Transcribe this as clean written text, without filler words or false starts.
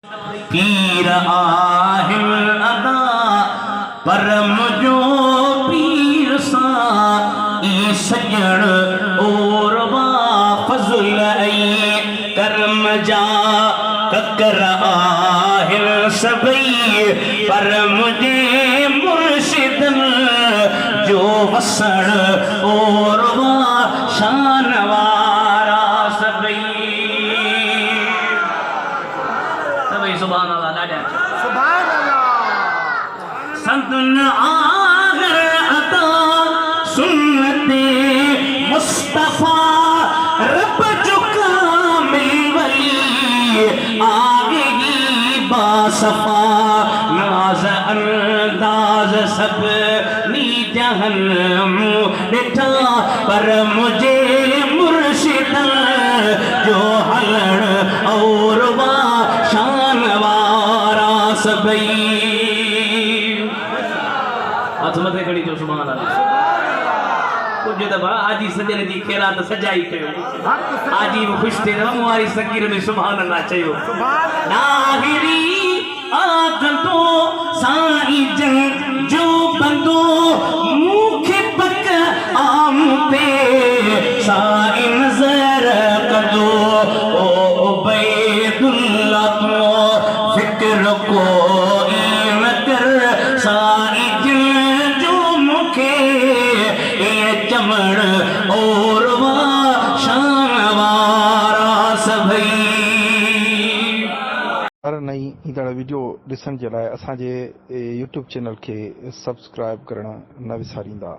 पीर आहिल अदा पर मुझो पीर सा ई सजण और वा फज़ल ऐं करम जा ककर आहिल सभई पर मुझे मुर्शिदन जो वसण और वा शान वारा सभई सुभान अल्लाह दादा सुभान अल्लाह संतन आगर अता सुन्नते मुस्तफा रब चुका मिल वली आगे ही बासफा नाज अंदाज सब नी जहन मिठा पर मुझे मुर्शिद जो हलण और वा शान वारा सभई हथ मथे खड़ी जो सुभान अल्लाह कुछ दफा आजी सजन जी खैरात सजाई कयो आजी वो खुश थे ना मुआरी सगीर में सुभान अल्लाह चयो नाहिरी आगंदो साईं जन जो बंदो मुखे पक आम पे साईं नजर कदो ओ उबैदुल्लाह तो फिक्र को इन कर साईं जन जो मुखे ए चमड़ और वा शान वारा सभई हर नई ईंदड़ वीडियो ॾिसण जे लाइ असांजे YouTube चैनल खे सब्सक्राइब करणु न विसारींदा।